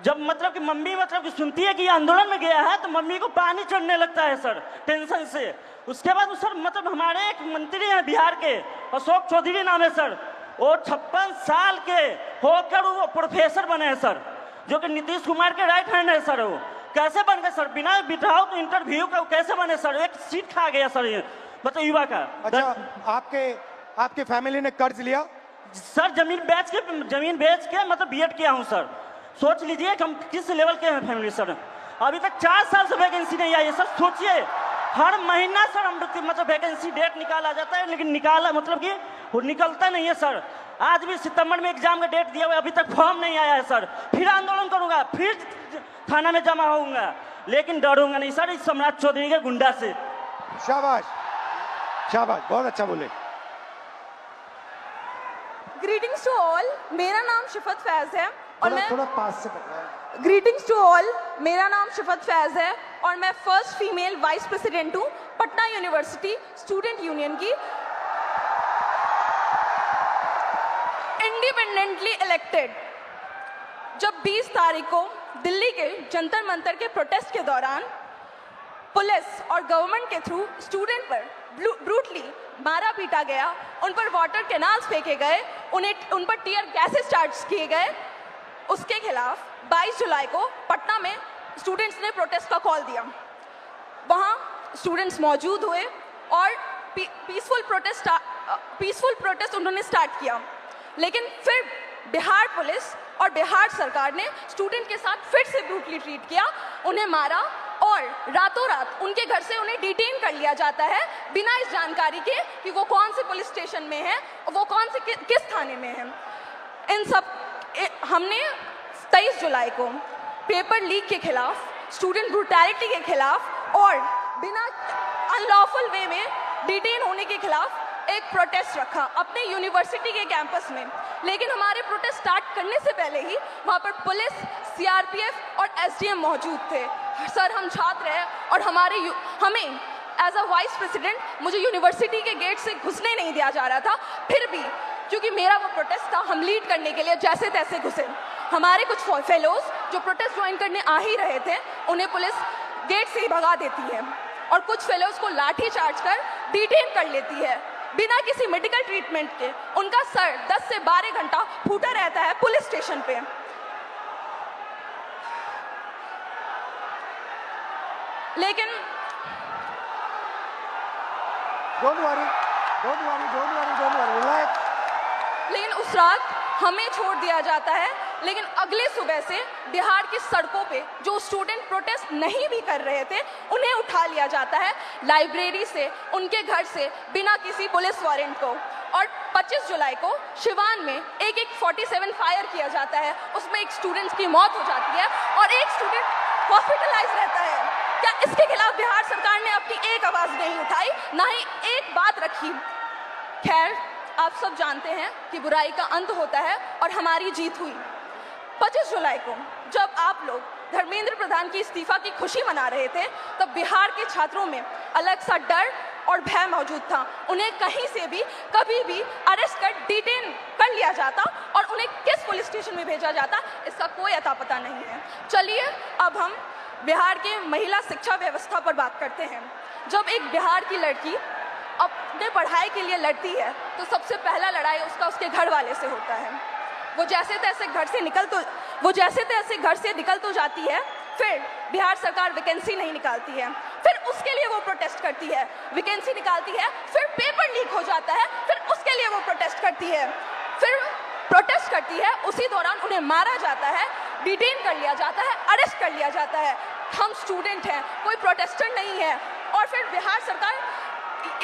जब मतलब कि मम्मी मतलब कि सुनती है कि आंदोलन में गया है, तो मम्मी को पानी चढ़ने लगता है सर टेंशन से। उसके बाद सर मतलब हमारे एक मंत्री हैं बिहार के, अशोक चौधरी नाम है सर, वो 56 साल के होकर वो प्रोफेसर बने हैं सर, जो कि नीतीश कुमार के राइट हैंड है सर। वो कैसे बन गए सर? बिना बिठाओ तो इंटरव्यू का कैसे बने सर? एक सीट खा गया सर ये मतलब युवा का। अच्छा, आपके फैमिली ने कर्ज लिया? सर जमीन बेच के मतलब बीएड किया हूँ सर। सोच लीजिए कि हम किस लेवल के हैं फैमिली सर। अभी तक 4 साल से वैकेंसी नहीं आई है सर। सोचिए हर महीना सर हम मतलब वैकेंसी डेट निकाला जाता है, लेकिन निकाला मतलब कि वो निकलता नहीं है सर। आज भी सितंबर में एग्जाम का डेट दिया हुआ है, अभी तक फॉर्म नहीं आया है सर। फिर आंदोलन करूंगा, फिर थाना में जमा होऊंगा, लेकिन डरूंगा नहीं सर इस सम्राट चौधरी के गुंडा से। शाबाश शाबाश, बहुत अच्छा बोले। ग्रीटिंग्स टू ऑल, मेरा नाम शिफत फैज है और मैं थोड़ा पास से पकड़ा। ग्रीटिंग्स टू ऑल, मेरा नाम शिफत फैज है और मैं फर्स्ट फीमेल वाइस प्रेसिडेंट हूँ पटना यूनिवर्सिटी स्टूडेंट यूनियन की, इंडिपेंडेंटली इलेक्टेड। जब 20 तारीख को दिल्ली के जंतर मंतर के प्रोटेस्ट के दौरान पुलिस और गवर्नमेंट के थ्रू स्टूडेंट पर ब्रूटली मारा पीटा गया, उन पर वाटर कैनाल्स फेंके गए, उन पर टीयर गैसेस चार्ज किए गए, उसके खिलाफ 22 जुलाई को पटना में स्टूडेंट्स ने प्रोटेस्ट का कॉल दिया। वहाँ स्टूडेंट्स मौजूद हुए और पीसफुल प्रोटेस्ट उन्होंने स्टार्ट किया, लेकिन फिर बिहार पुलिस और बिहार सरकार ने स्टूडेंट के साथ फिर से ब्रूटली ट्रीट किया, उन्हें मारा और रातों रात उनके घर से उन्हें डिटेन कर लिया जाता है बिना इस जानकारी के कि वो कौन से पुलिस स्टेशन में है, वो कौन से किस थाने में है। इन सब हमने 23 जुलाई को पेपर लीक के खिलाफ, स्टूडेंट ब्रूटैलिटी के खिलाफ और बिना अनलॉफुल वे में डिटेन होने के खिलाफ एक प्रोटेस्ट रखा अपने यूनिवर्सिटी के कैंपस में। लेकिन हमारे प्रोटेस्ट स्टार्ट करने से पहले ही वहाँ पर पुलिस, सीआरपीएफ और एसडीएम मौजूद थे। सर हम छात्र हैं और हमें एज अ वाइस प्रेसिडेंट मुझे यूनिवर्सिटी के गेट से घुसने नहीं दिया जा रहा था। फिर भी क्योंकि मेरा वो प्रोटेस्ट था, हम लीड करने के लिए जैसे तैसे घुसे। हमारे कुछ फेलोज जो प्रोटेस्ट ज्वाइन करने आ ही रहे थे, उन्हें पुलिस गेट से ही भगा देती है और कुछ फेलोज को लाठी चार्ज कर डिटेन कर लेती है बिना किसी मेडिकल ट्रीटमेंट के। उनका सर 10 से 12 घंटा फूटा रहता है पुलिस स्टेशन पे। लेकिन डोंट वरी, रिलैक्स। लेकिन उस रात हमें छोड़ दिया जाता है, लेकिन अगले सुबह से बिहार की सड़कों पे जो स्टूडेंट प्रोटेस्ट नहीं भी कर रहे थे उन्हें उठा लिया जाता है लाइब्रेरी से, उनके घर से, बिना किसी पुलिस वारंट को। और 25 जुलाई को शिवान में एक 47 फायर किया जाता है, उसमें एक स्टूडेंट की मौत हो जाती है और एक स्टूडेंट हॉस्पिटलाइज रहता है। क्या इसके खिलाफ बिहार सरकार ने अपनी एक आवाज़ नहीं उठाई, ना ही एक बात रखी? खैर, आप सब जानते हैं कि बुराई का अंत होता है और हमारी जीत हुई। 25 जुलाई को जब आप लोग धर्मेंद्र प्रधान की इस्तीफा की खुशी मना रहे थे, तब बिहार के छात्रों में अलग सा डर और भय मौजूद था। उन्हें कहीं से भी कभी भी अरेस्ट कर डिटेन कर लिया जाता और उन्हें किस पुलिस स्टेशन में भेजा जाता, इसका कोई अता पता नहीं है। चलिए अब हम बिहार के महिला शिक्षा व्यवस्था पर बात करते हैं। जब एक बिहार की लड़की अपने पढ़ाई के लिए लड़ती है तो सबसे पहला लड़ाई उसका उसके घर वाले से होता है। वो जैसे तैसे घर से निकल तो जाती है, फिर बिहार सरकार वैकेंसी नहीं निकालती है, फिर उसके लिए वो प्रोटेस्ट करती है, वैकेंसी निकालती है, फिर पेपर लीक हो जाता है, फिर उसके लिए वो प्रोटेस्ट करती है, फिर प्रोटेस्ट करती है, उसी दौरान उन्हें मारा जाता है, डिटेन कर लिया जाता है, अरेस्ट कर लिया जाता है। हम स्टूडेंट हैं, कोई प्रोटेस्टर नहीं है, और फिर बिहार सरकार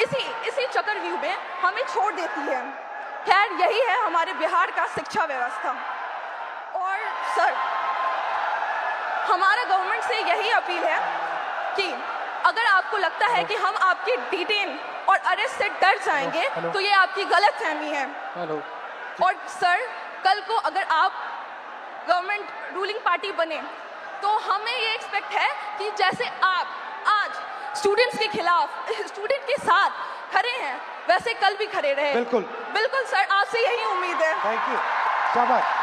इसी चक्रव्यूह में हमें छोड़ देती है। खैर, यही है हमारे बिहार का शिक्षा व्यवस्था। और सर, हमारा गवर्नमेंट से यही अपील है कि अगर आपको लगता है कि हम आपके डिटेन और अरेस्ट से डर जाएंगे तो ये आपकी गलतफहमी है। और सर, कल को अगर आप गवर्नमेंट रूलिंग पार्टी बने तो हमें ये एक्सपेक्ट है कि जैसे आप आज स्टूडेंट्स के खिलाफ, स्टूडेंट के साथ खड़े हैं, वैसे कल भी खड़े रहे। बिल्कुल बिल्कुल सर, आपसे यही उम्मीद है। थैंक यू, शाबाश।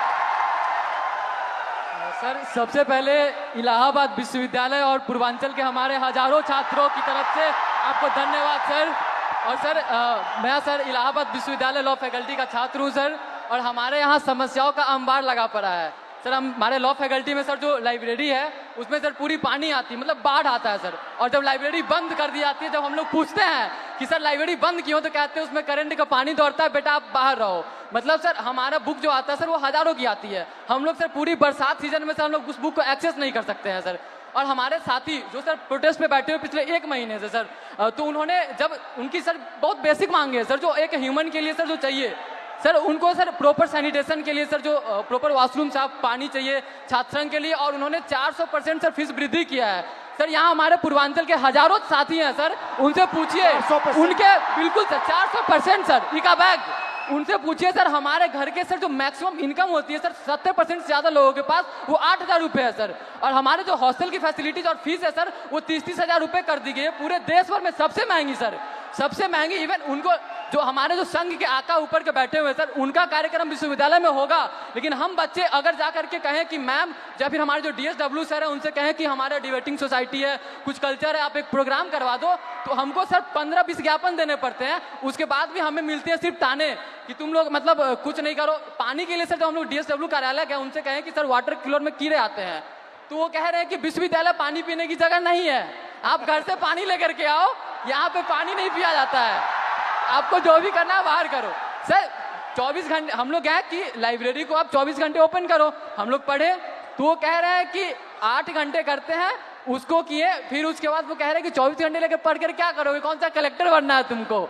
सर, सबसे पहले इलाहाबाद विश्वविद्यालय और पूर्वांचल के हमारे हजारों छात्रों की तरफ से आपको धन्यवाद सर। और सर, मैं सर इलाहाबाद विश्वविद्यालय लॉ फैकल्टी का छात्र हूँ सर, और हमारे यहाँ समस्याओं का अंबार लगा पड़ा है सर। हमारे लॉ फैकल्टी में सर जो लाइब्रेरी है उसमें सर पूरी पानी आती है, मतलब बाढ़ आता है सर। और जब लाइब्रेरी बंद कर दी जाती है, जब हम लोग पूछते हैं कि सर लाइब्रेरी बंद क्यों, तो कहते हैं उसमें करंट का पानी दौड़ता है, बेटा आप बाहर रहो। मतलब सर हमारा बुक जो आता है सर वो हजारों की आती है, हम लोग सर पूरी बरसात सीजन में सर हम लोग उस बुक को एक्सेस नहीं कर सकते हैं सर। और हमारे साथी जो सर प्रोटेस्ट पे बैठे हुए पिछले 1 महीने से सर, तो उन्होंने जब उनकी सर बहुत बेसिक मांगे सर, जो एक ह्यूमन के लिए सर जो चाहिए सर, उनको सर प्रॉपर सैनिटेशन के लिए सर जो प्रॉपर वॉशरूम साफ पानी चाहिए छात्र संघ के लिए, और उन्होंने 400% सर फीस वृद्धि किया है सर। यहाँ हमारे पूर्वांचल के हजारों साथी हैं सर, उनसे पूछिए, उनके बिल्कुल सर 400% सर इका बैग, उनसे पूछिए सर। हमारे घर के सर जो मैक्सिमम इनकम होती है सर 70% से ज्यादा लोगों के पास वो 8,000 रुपये है सर। और हमारे जो हॉस्टल की फैसिलिटीज और फीस है सर वो 30-30 हजार रुपये कर दी गई है, पूरे देश भर में सबसे महंगी सर, सबसे महंगी। इवन उनको जो हमारे जो संघ के आका ऊपर के बैठे हुए सर, उनका कार्यक्रम विश्वविद्यालय में होगा, लेकिन हम बच्चे अगर जा करके कहें कि मैम, या फिर हमारे जो DSW सर है उनसे कहें कि हमारा डिबेटिंग सोसाइटी है, कुछ कल्चर है, आप एक प्रोग्राम करवा दो, तो हमको सर 15-20 ज्ञापन देने पड़ते हैं। उसके बाद भी हमें मिलते हैं सिर्फ ताने कि तुम लोग मतलब कुछ नहीं करो। पानी के लिए सर जो हम लोग DSW कार्यालय गए, उनसे कहें कि सर वाटर कूलर में कीड़े आते हैं, तो वो कह रहे हैं कि विश्वविद्यालय पानी पीने की जगह नहीं है, आप घर से पानी लेकर के आओ, यहाँ पे पानी नहीं पिया जाता है, आपको जो भी करना है बाहर करो। सर 24 घंटे हम लोग कहें कि लाइब्रेरी को आप 24 घंटे ओपन करो, हम लोग पढ़े, तो वो कह रहे हैं कि 8 घंटे करते हैं, उसको किए, फिर उसके बाद वो कह रहे हैं कि 24 घंटे लेकर पढ़ कर क्या करोगे, कौन सा कलेक्टर बनना है तुमको,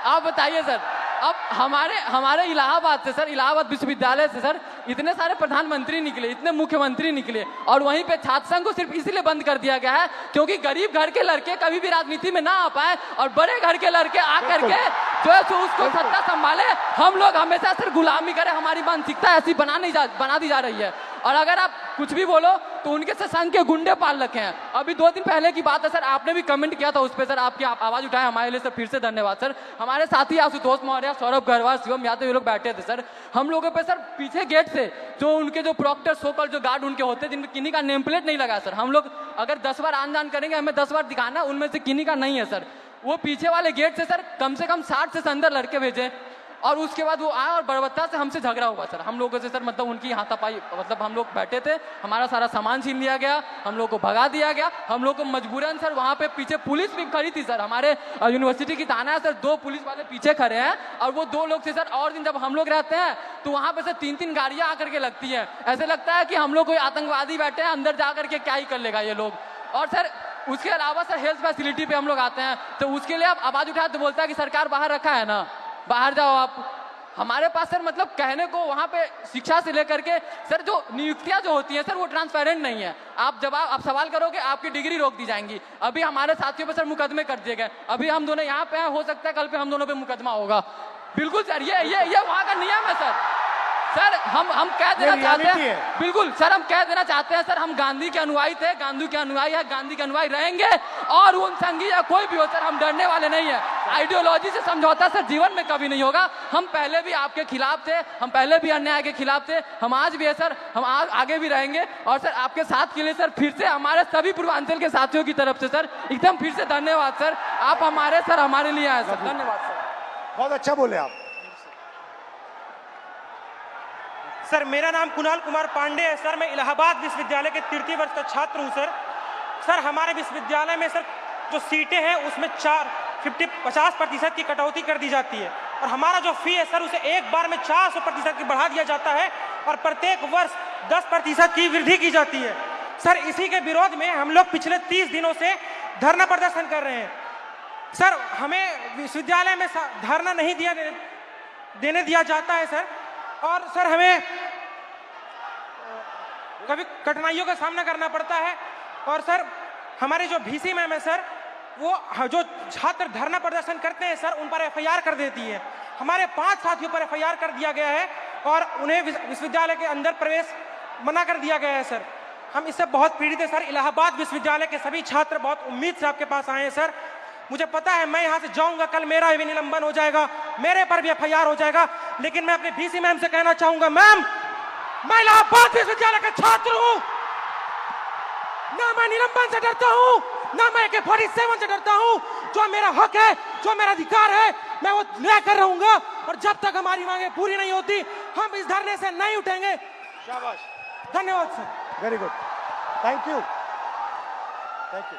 आप बताइए सर। अब हमारे इलाहाबाद से सर, इलाहाबाद विश्वविद्यालय से सर इतने सारे प्रधानमंत्री निकले, इतने मुख्यमंत्री निकले, और वहीं पे छात्र संघ को सिर्फ इसलिए बंद कर दिया गया है क्योंकि गरीब घर के लड़के कभी भी राजनीति में ना आ पाए, और बड़े घर के लड़के आकर के जो है सो उसको सत्ता संभाले। हम लोग हमेशा सर गुलामी करें, हमारी मानसिकता ऐसी बना दी जा रही है। और अगर आप कुछ भी बोलो तो उनके से संघ के गुंडे पाल रखे हैं। अभी 2 दिन पहले की बात है सर, आपने भी कमेंट किया था उस पर सर, आपकी आवाज उठाए हमारे लिए सर, फिर से धन्यवाद सर। हमारे साथी आशुतोष मौर्य, सौरभ गहरवाल, शिवम यादव, ये लोग बैठे थे सर, हम लोगों पे सर पीछे गेट से जो उनके जो प्रॉक्टर सोकल जो गार्ड उनके होते हैं, जिनमें किन्हीं का नेम प्लेट नहीं लगा सर, हम लोग अगर 10 बार आन-जान करेंगे, हमें 10 बार दिखाना, उनमें से किन्हीं का नहीं है सर। वो पीछे वाले गेट से सर कम 60 से अंदर लड़के भेजे, और उसके बाद वो आए और बर्बरता से हमसे झगड़ा हुआ सर, हम लोगों से सर, मतलब उनकी हाथापाई, मतलब हम लोग बैठे थे, हमारा सारा सामान छीन लिया गया, हम लोग को भगा दिया गया, हम लोग को मजबूरन सर वहाँ पे पीछे पुलिस भी खड़ी थी सर, हमारे यूनिवर्सिटी की थाना है सर, 2 पुलिस वाले पीछे खड़े हैं, और वो 2 लोग थे सर। और दिन जब हम लोग रहते हैं तो वहाँ पे सर 3-3 गाड़ियाँ आकर के लगती है, ऐसे लगता है कि हम लोग कोई आतंकवादी बैठे हैं, अंदर जा करके क्या ही कर लेगा ये लोग। और सर उसके अलावा सर हेल्थ फैसिलिटी पे हम लोग आते हैं तो उसके लिए आप आवाज उठाए तो बोलता है कि सरकार बाहर रखा है ना, बाहर जाओ आप। हमारे पास सर मतलब कहने को वहाँ पे शिक्षा से लेकर के सर जो नियुक्तियाँ जो होती हैं सर वो ट्रांसपेरेंट नहीं है। आप सवाल करोगे आपकी डिग्री रोक दी जाएंगी। अभी हमारे साथियों पे सर मुकदमे कर दिए गए, अभी हम दोनों यहाँ पे हैं, हो सकता है कल पे हम दोनों पे मुकदमा होगा। बिल्कुल सर, ये वहाँ का नियम है सर हम कह देना चाहते हैं, बिल्कुल सर हम कह देना चाहते हैं सर, हम गांधी के अनुयायी थे, गांधी के अनुयायी है, गांधी के अनुयायी रहेंगे, और उन संघी या कोई भी हो सर हम डरने वाले नहीं है। आइडियोलॉजी से समझौता सर जीवन में कभी नहीं होगा। हम पहले भी आपके खिलाफ थे, हम पहले भी अन्याय के खिलाफ थे, हम आज भी है सर, हम आगे भी रहेंगे। और सर आपके साथ के लिए सर फिर से हमारे सभी पूर्वांचल के साथियों की तरफ से सर एकदम फिर से धन्यवाद सर, आप हमारे लिए आए सर, धन्यवाद सर। बहुत अच्छा बोले आप सर मेरा नाम कुणाल कुमार पांडे है सर। मैं इलाहाबाद विश्वविद्यालय के तृतीय वर्ष का छात्र हूं सर। सर हमारे विश्वविद्यालय में सर जो सीटें हैं उसमें 50% की कटौती कर दी जाती है और हमारा जो फी है सर उसे एक बार में 400% की बढ़ा दिया जाता है और प्रत्येक वर्ष 10% की वृद्धि की जाती है। सर इसी के विरोध में हम लोग पिछले 30 दिनों से धरना प्रदर्शन कर रहे हैं। सर हमें विश्वविद्यालय में धरना नहीं देने दिया जाता है सर, और सर हमें कभी कठिनाइयों का सामना करना पड़ता है। और सर हमारे जो VC मैम है सर, वो जो छात्र धरना प्रदर्शन करते हैं सर उन पर FIR कर देती है। हमारे 5 साथियों पर FIR कर दिया गया है और उन्हें विश्वविद्यालय के अंदर प्रवेश मना कर दिया गया है सर। हम इससे बहुत पीड़ित हैं सर। इलाहाबाद विश्वविद्यालय के सभी छात्र बहुत उम्मीद से आपके पास आए हैं सर। मुझे पता है मैं यहाँ से जाऊंगा, कल मेरा भी निलंबन हो जाएगा, मेरे पर भी FIR हो जाएगा, लेकिन मैं अपने VC मैम से कहना चाहूंगा, मैम मैं इलाहाबाद विश्वविद्यालय का छात्र हूँ, ना मैं निलंबन से डरता हूँ, ना मैं AK-47 से डरता हूँ। जो मेरा हक है, जो मेरा अधिकार है, मैं वो लेकर रहूंगा और जब तक हमारी मांगे पूरी नहीं होती हम इस धरने से नहीं उठेंगे। शाबाश, धन्यवाद sir. Very good, thank you, thank you.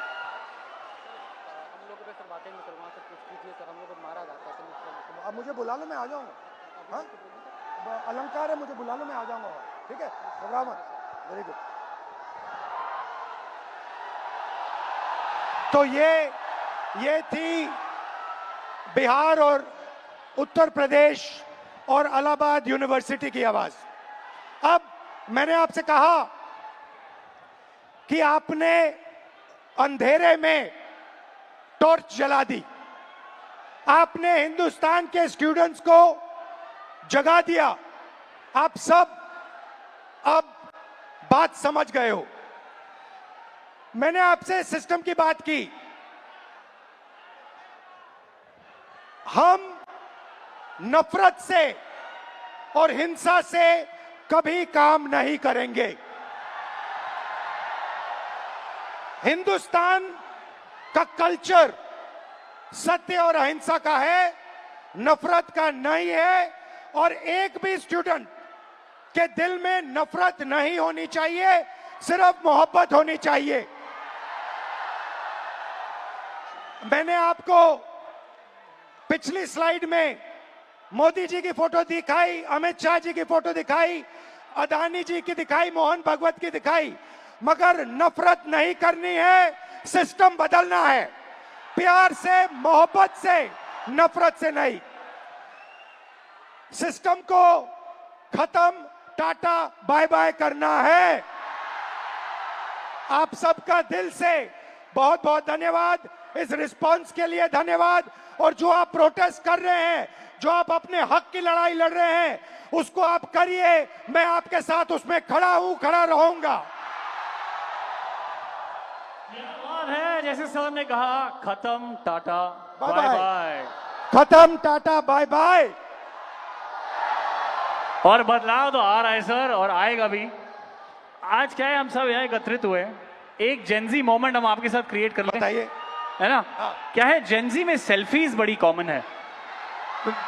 अब मुझे बुला लो, मैं आ जाऊंगा। हाँ, अलंकार है, मुझे बुला लो, मैं आ जाऊंगा। ठीक है, घबराओ मत। Very good. तो ये थी बिहार और उत्तर प्रदेश और इलाहाबाद यूनिवर्सिटी की आवाज। अब मैंने आपसे कहा कि आपने अंधेरे में टॉर्च जला दी, आपने हिंदुस्तान के स्टूडेंट्स को जगा दिया। आप सब अब बात समझ गए हो। मैंने आपसे सिस्टम की बात की। हम नफरत से और हिंसा से कभी काम नहीं करेंगे। हिंदुस्तान का कल्चर सत्य और अहिंसा का है, नफरत का नहीं है। और एक भी स्टूडेंट के दिल में नफरत नहीं होनी चाहिए, सिर्फ मोहब्बत होनी चाहिए। मैंने आपको पिछली स्लाइड में मोदी जी की फोटो दिखाई, अमित शाह जी की फोटो दिखाई, अदानी जी की दिखाई, मोहन भागवत की दिखाई, मगर नफरत नहीं करनी है, सिस्टम बदलना है। प्यार से, मोहब्बत से, नफरत से नहीं। सिस्टम को खत्म, टाटा बाय बाय करना है। आप सबका दिल से बहुत बहुत धन्यवाद, इस रिस्पांस के लिए धन्यवाद। और जो आप प्रोटेस्ट कर रहे हैं, जो आप अपने हक की लड़ाई लड़ रहे हैं, उसको आप करिए। मैं आपके साथ उसमें खड़ा हूं, खड़ा रहूंगा। है जैसे सर ने कहा, खत्म टाटा बाय बाय, खत्म टाटा बाय बाय। और बदलाव तो आ रहा है सर, और आएगा भी। आज क्या है, हम सब यहाँ एकत्रित हुए, एक जेंजी मोमेंट हम आपके साथ क्रिएट कर लें, बताइए, है ना? क्या है, जेंजी में सेल्फीज बड़ी कॉमन है।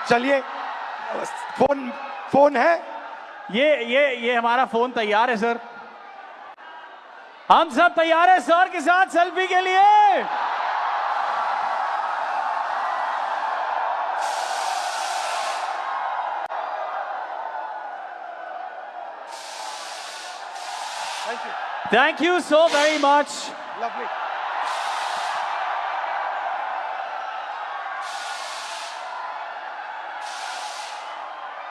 चलिए, फोन है, ये हमारा फोन तैयार है सर, हम सब तैयार है सर के साथ सेल्फी के लिए। Thank you so very much. Lovely.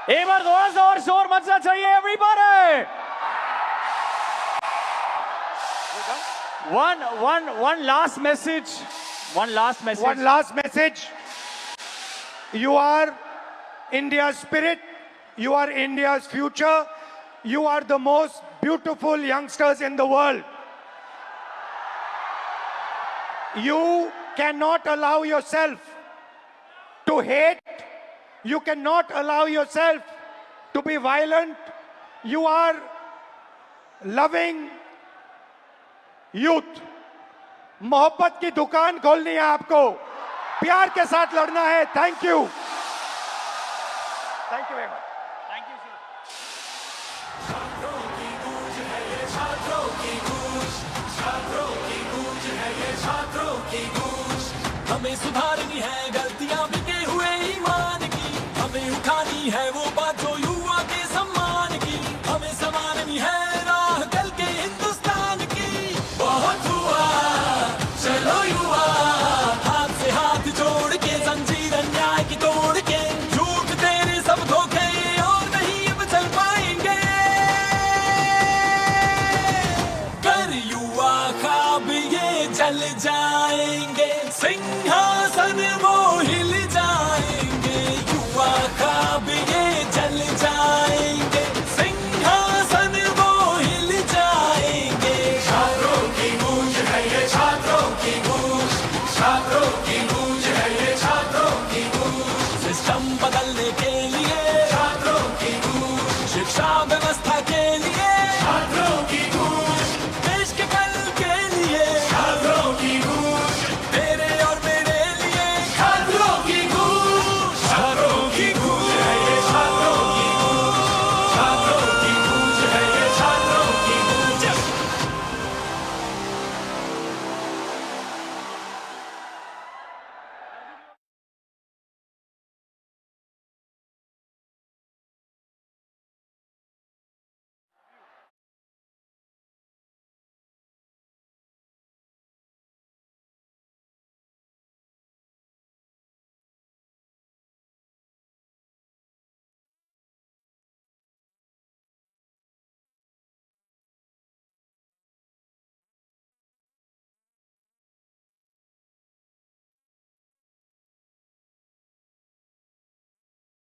एक बार थोड़ा सा और शोर मचना चाहिए everybody. One last message. One last message. You are India's spirit. You are India's future. You are the most beautiful youngsters in the world. You cannot allow yourself to hate. You cannot allow yourself to be violent. You are loving youth. मोहब्बत की दुकान खोलनी है आपको, प्यार के साथ लड़ना है। Thank you very much. Thank you sir. छात्रों की गूंज, हमें सुधारनी है गलतियां बिके हुए ईमान की, हमें उठानी है वो बात जो युवा के सम्मान की, हमें संभालनी है राह कल के हिंदुस्तान की। बहुत हुआ चलो युवा, हाथ से हाथ जोड़ के जंजीर अन्याय की तोड़ के, झूठ तेरे सब धोखे और नहीं अब चल पाएंगे। कर युवा ख्वाब ये जल जाएंगे, सिंहासन वो हिल जाएंगे।